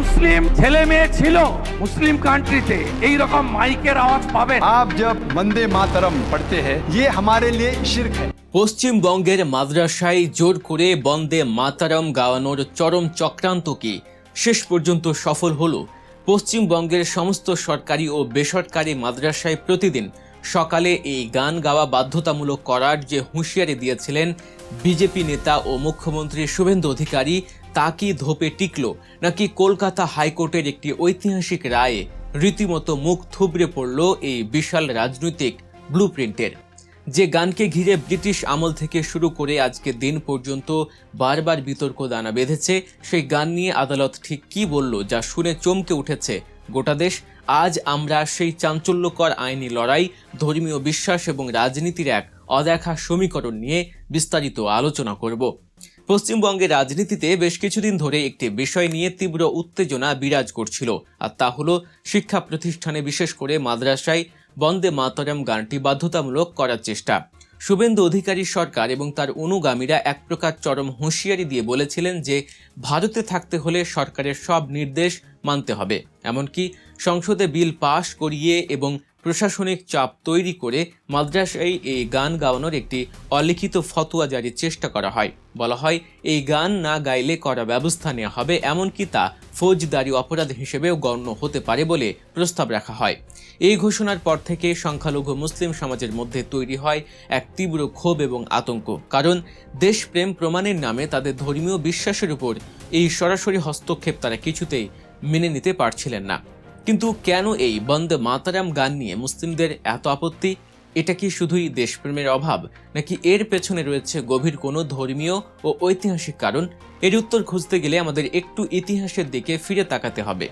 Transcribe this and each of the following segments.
মুসলিম ছেলে মেয়ে ছিল মুসলিম কান্ট্রিতে এই রকম মাইকের আওয়াজ পাবেন। आप जब वंदे मातरम पढ़ते हैं ये हमारे लिए शिर्क है। পশ্চিমবঙ্গের মাদ্রাসায় জোর করে বন্দে মাতারম গাওয়ানোর চরম চক্রান্ত কি শেষ পর্যন্ত সফল হলো? পশ্চিমবঙ্গের সমস্ত সরকারি ও বেসরকারি মাদ্রাসায় প্রতিদিন সকালে এই গান গাওয়া বাধ্যতামূলক করার যে হুঁশিয়ারি দিয়েছিলেন বিজেপি নেতা ও মুখ্যমন্ত্রী শুভেন্দু অধিকারী, তা কি ধোপে টিকল, নাকি কলকাতা হাইকোর্টের একটি ঐতিহাসিক রায়ে রীতিমতো মুখ থুবড়ে পড়ল এই বিশাল রাজনৈতিক ব্লুপ্রিন্টের? যে গানকে ঘিরে ব্রিটিশ আমল থেকে শুরু করে আজকে দিন পর্যন্ত বারবার বিতর্ক দানা বেঁধেছে, সেই গান নিয়ে আদালত ঠিক কি বলল যা শুনে চমকে উঠেছে গোটা দেশ? আজ আমরা সেই চাঞ্চল্যকর আইনি লড়াই, ধর্মীয় বিশ্বাস এবং রাজনীতির এক অদেখা সমীকরণ নিয়ে বিস্তারিত আলোচনা করব। পশ্চিমবঙ্গের রাজনীতিতে বেশ কিছুদিন ধরে একটি বিষয় নিয়ে তীব্র উত্তেজনা বিরাজ করছিল, আর তা হলো শিক্ষা প্রতিষ্ঠানে বিশেষ করে মাদ্রাসায় বন্দে মাতরম গানটি বাধ্যতামূলক করার চেষ্টা। শুভেন্দু অধিকারী সরকার এবং তার অনুগামীরা এক প্রকার চরম হুঁশিয়ারি দিয়ে বলেছিলেন যে ভারতে থাকতে হলে সরকারের সব নির্দেশ মানতে হবে, এমনকি সংসদে বিল পাশ করিয়ে এবং প্রশাসনিক চাপ তৈরি করে মাদ্রাসায় এই গান গাওয়ানোর একটি অলিখিত ফতোয়া জারির চেষ্টা করা হয়। বলা হয় এই গান না গাইলে করা ব্যবস্থা নেওয়া হবে, এমনকি তা ফৌজদারি অপরাধ হিসেবেও গণ্য হতে পারে বলে প্রস্তাব রাখা হয়। এই ঘোষণার পর থেকে সংখ্যালঘু মুসলিম সমাজের মধ্যে তৈরি হয় এক তীব্র ক্ষোভ এবং আতঙ্ক, কারণ দেশপ্রেম প্রমাণের নামে তাদের ধর্মীয় বিশ্বাসের উপর এই সরাসরি হস্তক্ষেপ তারা কিছুতেই মেনে নিতে পারছিলেন না। কিন্তু কেন এই বন্দে মাতারাম গান নিয়ে মুসলিমদের এত আপত্তি? এটা কি শুধুই দেশপ্রেমের অভাব, নাকি এর পেছনে রয়েছে গভীর কোনো ধর্মীয় ও ঐতিহাসিক কারণ? এর উত্তর খুঁজতে গেলে আমাদের একটু ইতিহাসের দিকে ফিরে তাকাতে হবে।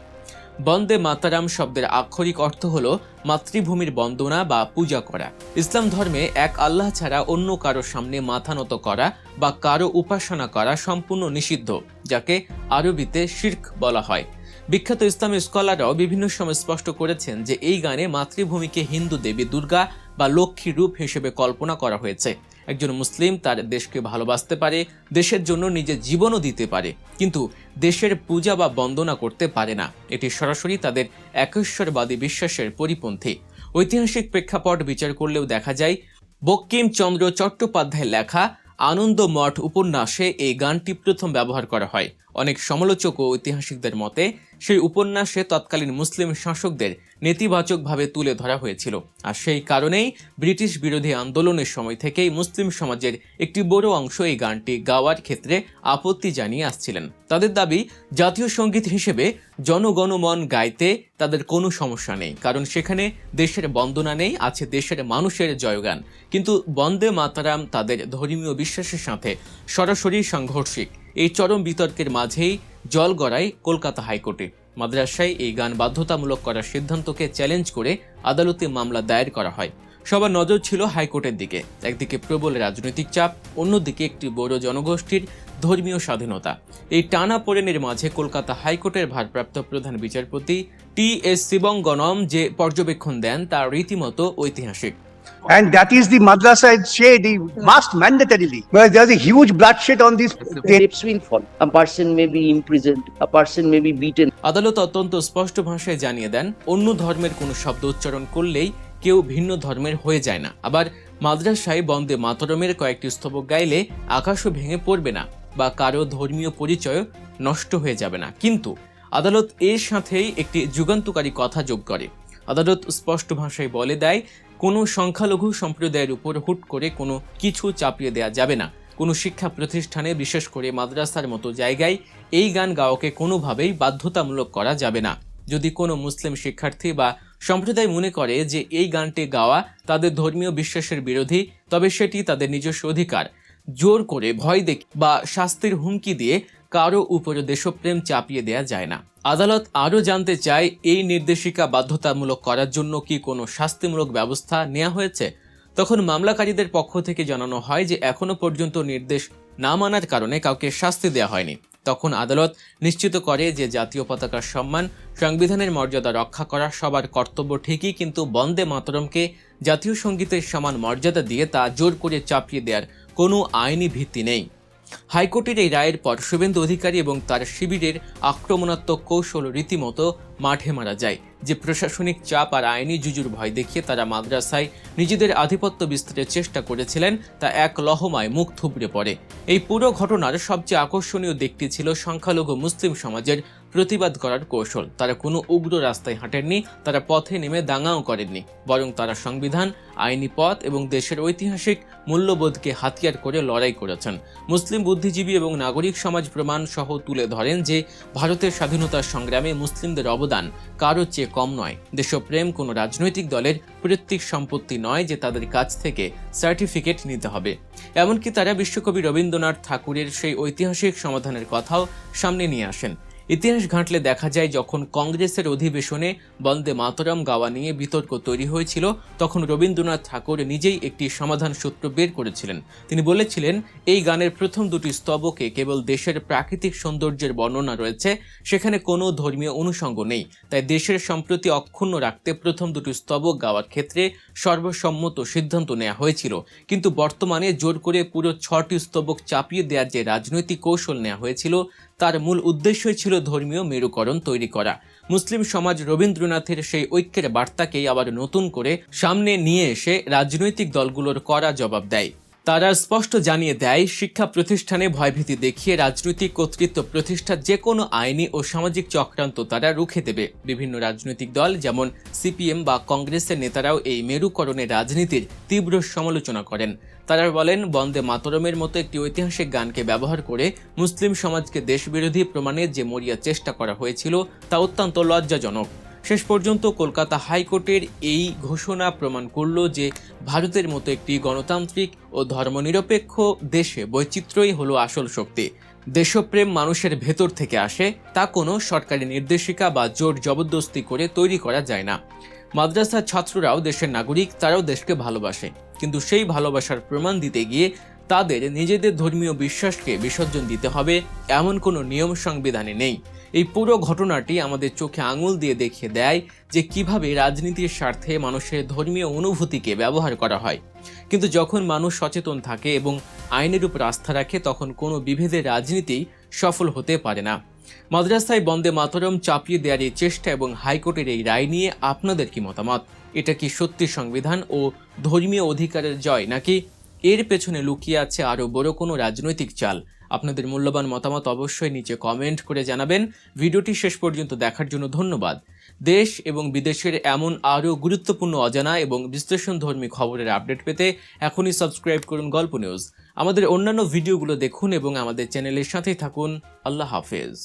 বন্দে মাতারাম শব্দের আক্ষরিক অর্থ হলো মাতৃভূমির বন্দনা বা পূজা করা। ইসলাম ধর্মে এক আল্লাহ ছাড়া অন্য কারো সামনে মাথা নত করা বা কারো উপাসনা করা সম্পূর্ণ নিষিদ্ধ, যাকে আরবিতে শিরক বলা হয়। বিখ্যাত ইসলামী স্কলাররাও বিভিন্ন সময় স্পষ্ট করেছেন যে এই গানে মাতৃভূমিকে হিন্দু দেবী দুর্গা বা লক্ষ্মী রূপ হিসেবে কল্পনা করা হয়েছে। একজন মুসলিম তার দেশকে ভালোবাসতে পারে, দেশের জন্য নিজের জীবনও দিতে পারে, কিন্তু দেশের পূজা বা বন্দনা করতে পারে না। এটি সরাসরি তাদের একেশ্বরবাদী বিশ্বাসের পরিপন্থী। ঐতিহাসিক প্রেক্ষাপট বিচার করলেও দেখা যায় বঙ্কিমচন্দ্র চট্টোপাধ্যায়ের লেখা আনন্দ মঠ উপন্যাসে এই গানটি প্রথম ব্যবহার করা হয়। অনেক সমালোচক ও ঐতিহাসিকদের মতে সেই উপন্যাসে তৎকালীন মুসলিম শাসকদের নেতিবাচকভাবে তুলে ধরা হয়েছিল, আর সেই কারণেই ব্রিটিশ বিরোধী আন্দোলনের সময় থেকেই মুসলিম সমাজের একটি বড় অংশ এই গানটি গাওয়ার ক্ষেত্রে আপত্তি জানিয়ে আসছিলেন। তাদের দাবি, জাতীয় সঙ্গীত হিসেবে জনগণমন গাইতে তাদের কোনো সমস্যা নেই, কারণ সেখানে দেশের বন্দনা নেই, আছে দেশের মানুষের জয়গান। কিন্তু বন্দে মাতারাম তাদের ধর্মীয় বিশ্বাসের সাথে সরাসরি সাংঘর্ষিক। এই চরম বিতর্কের মাঝেই জল গড়ায় কলকাতা হাইকোর্টে। মাদ্রাসায় এই গান বাধ্যতামূলক করার সিদ্ধান্তকে চ্যালেঞ্জ করে আদালতে মামলা দায়ের করা হয়। সবার নজর ছিল হাইকোর্টের দিকে। একদিকে প্রবল রাজনৈতিক চাপ, অন্যদিকে একটি বড় জনগোষ্ঠীর ধর্মীয় স্বাধীনতা। এই টানাপোড়েনের মাঝে কলকাতা হাইকোর্টের ভারপ্রাপ্ত প্রধান বিচারপতি টি.এস. শিবঙ্গনম যে পর্যবেক্ষণ দেন তা রীতিমতো ঐতিহাসিক। And that is the madrasa shade, he must mandatorily. Well, there's a huge bloodshed on this. Tapes will fall. A person may be imprisoned, a person may be beaten. আদালত অত্যন্ত স্পষ্ট ভাষায় জানিয়ে দেন, অন্য ধর্মের কোনো শব্দ উচ্চারণ করলেই কেউ ভিন্ন ধর্মের হয়ে যায় না। আবার মাদ্রাসায় বন্দে মাতরমের কয়েকটি স্তবক গাইলে আকাশও ভেঙে পড়বে না বা কারো ধর্মীয় পরিচয় নষ্ট হয়ে যাবে না। কিন্তু আদালত এর সাথেই একটি যুগান্তকারী কথা যোগ করে। আদালত স্পষ্ট ভাষায় বলে দেয়, কোনো সংখ্যালঘু সম্প্রদায়ের উপর হুট করে কোনো কিছু চাপিয়ে দেওয়া যাবে না। কোনো শিক্ষা প্রতিষ্ঠানে, বিশেষ করে মাদ্রাসার মতো জায়গায় এই গান গাওয়াকে কোনোভাবেই বাধ্যতামূলক করা যাবে না। যদি কোনো মুসলিম শিক্ষার্থী বা সম্প্রদায় মনে করে যে এই গানটি গাওয়া তাদের ধর্মীয় বিশ্বাসের বিরোধী, তবে সেটি তাদের নিজস্ব অধিকার। জোর করে, ভয় দেখিয়ে বা শাস্তির হুমকি দিয়ে কারো উপরে দেশপ্রেম চাপিয়ে দেয়া যায় না। আদালত আরও জানতে চায়, এই নির্দেশিকা বাধ্যতামূলক করার জন্য কি কোনো শাস্তিমূলক ব্যবস্থা নেওয়া হয়েছে? তখন মামলাকারীদের পক্ষ থেকে জানানো হয় যে এখনো পর্যন্ত নির্দেশ না মানার কারণে কাউকে শাস্তি দেওয়া হয়নি। তখন আদালত নিশ্চিত করে যে জাতীয় পতাকার সম্মান, সংবিধানের মর্যাদা রক্ষা করা সবার কর্তব্য ঠিকই, কিন্তু বন্দে মাতরমকে জাতীয় সঙ্গীতের সমান মর্যাদা দিয়ে তা জোর করে চাপিয়ে দেওয়ার কোনো আইনি ভিত্তি নেই। হাইকোর্টের এই রায়ের পর শুভেন্দু অধিকারী এবং তার শিবিরের আক্রমণাত্মক কৌশল রীতিমতো মাঠে মারা যায়। যে প্রশাসনিক চাপ আর আইনি জুজুর ভয় দেখিয়ে তারা মাদ্রাসায় নিজেদের আধিপত্য বিস্তারের চেষ্টা করেছিলেন, তা এক লহমায় মুখ থুবড়ে পড়ে। এই পুরো ঘটনার সবচেয়ে আকর্ষণীয় দিকটি ছিল সংখ্যালঘু মুসলিম সমাজের প্রতিবাদ করার কৌশল। তারা কোনো উগ্র রাস্তায় হাঁটেননি, তারা পথে নেমে দাঙ্গাও করেননি, বরং তারা সংবিধান, আইনি পথ এবং দেশের ঐতিহাসিক মূল্যবোধকে হাতিয়ার করে লড়াই করেছেন। মুসলিম বুদ্ধিজীবী এবং নাগরিক সমাজ প্রমাণ সহ তুলে ধরেন যে ভারতের স্বাধীনতা সংগ্রামে মুসলিমদের অবদান কারো চেয়ে কম নয়। দেশপ্রেম কোনো রাজনৈতিক দলের পৈতৃক সম্পত্তি নয় যে তাদের কাছ থেকে সার্টিফিকেট নিতে হবে। এমনকি তারা বিশ্বকবি রবীন্দ্রনাথ ঠাকুরের সেই ঐতিহাসিক সমাধানের কথাও সামনে নিয়ে আসেন। ইতিহাস ঘাঁটলে দেখা যায়, যখন কংগ্রেসের অধিবেশনে বন্দে মাতরম গাওয়া নিয়ে বিতর্ক তৈরি হয়েছিল, তখন রবীন্দ্রনাথ ঠাকুর নিজেই একটি সমাধান সূত্র বের করেছিলেন। তিনি বলেছিলেন, এই গানের প্রথম দুটি স্তবকে কেবল দেশের প্রাকৃতিক সৌন্দর্যের বর্ণনা রয়েছে, সেখানে কোনো ধর্মীয় অনুষঙ্গ নেই। তাই দেশের সম্প্রতি অক্ষুণ্ণ রাখতে প্রথম দুটি স্তবক গাওয়ার ক্ষেত্রে সর্বসম্মত সিদ্ধান্ত নেওয়া হয়েছিল। কিন্তু বর্তমানে জোর করে পুরো 6টি স্তবক চাপিয়ে দেওয়ার যে রাজনৈতিক কৌশল নেওয়া হয়েছিল, তার মূল উদ্দেশ্যই ছিল ধর্মীয় মেরুকরণ তৈরি করা। মুসলিম সমাজ রবীন্দ্রনাথের সেই ঐক্যের বার্তাকেই আবার নতুন করে সামনে নিয়ে এসে রাজনৈতিক দলগুলোর কড়া জবাব দেয়। তারা স্পষ্ট জানিয়ে দেয়, শিক্ষা প্রতিষ্ঠানে ভয়ভীতি দেখিয়ে রাজনৈতিক কর্তৃত্ব প্রতিষ্ঠার যে কোনো আইনি ও সামাজিক চক্রান্ত তারা রুখে দেবে। বিভিন্ন রাজনৈতিক দল যেমন সিপিএম বা কংগ্রেসের নেতারাও এই মেরুকরণের রাজনীতির তীব্র সমালোচনা করেন। তারা বলেন, বন্দে মাতরমের মতো একটি ঐতিহাসিক গানকে ব্যবহার করে মুসলিম সমাজকে দেশবিরোধী প্রমাণের যে মরিয়া চেষ্টা করা হয়েছিল, তা অত্যন্ত লজ্জাজনক। শেষ পর্যন্ত কলকাতা হাইকোর্টের এই ঘোষণা প্রমাণ করল যে ভারতের মতো একটি গণতান্ত্রিক ও ধর্মনিরপেক্ষ দেশে বৈচিত্র্যই হলো আসল শক্তি। দেশপ্রেম মানুষের ভেতর থেকে আসে, তা কোনো সরকারি নির্দেশিকা বা জোর জবরদস্তি করে তৈরি করা যায় না। মাদ্রাসার ছাত্ররাও দেশের নাগরিক, তারাও দেশকে ভালোবাসে, কিন্তু সেই ভালোবাসার প্রমাণ দিতে গিয়ে তাদের নিজেদের ধর্মীয় বিশ্বাসকে বিসর্জন দিতে হবে এমন কোনো নিয়ম সংবিধানে নেই। এই পুরো ঘটনাটি আমাদের চোখে আঙুল দিয়ে দেখিয়ে দেয় যে কিভাবে রাজনীতির স্বার্থে মানুষের ধর্মীয় অনুভূতিকে ব্যবহার করা হয়। কিন্তু যখন মানুষ সচেতন থাকে এবং আইনের উপর আস্থা রাখে, তখন কোনো বিভেদের রাজনীতি সফল হতে পারে না। মাদ্রাসায় বন্দে মাতরম চাপিয়ে দেওয়ার এই চেষ্টা এবং হাইকোর্টের এই রায় নিয়ে আপনাদের কি মতামত? এটা কি সত্যি সংবিধান ও ধর্মীয় অধিকারের জয়, নাকি এর পেছনে লুকিয়ে আছে আরও বড় কোনো রাজনৈতিক চাল? আপনাদের মূল্যবান মতামত অবশ্যই নিচে কমেন্ট করে জানাবেন। ভিডিওটি শেষ পর্যন্ত দেখার জন্য ধন্যবাদ। দেশ এবং বিদেশের এমন আরও গুরুত্বপূর্ণ অজানা এবং বিশ্লেষণধর্মী খবরের আপডেট পেতে এখনই সাবস্ক্রাইব করুন গল্প নিউজ। আমাদের অন্যান্য ভিডিওগুলো দেখুন এবং আমাদের চ্যানেলের সাথেই থাকুন। আল্লাহ হাফেজ।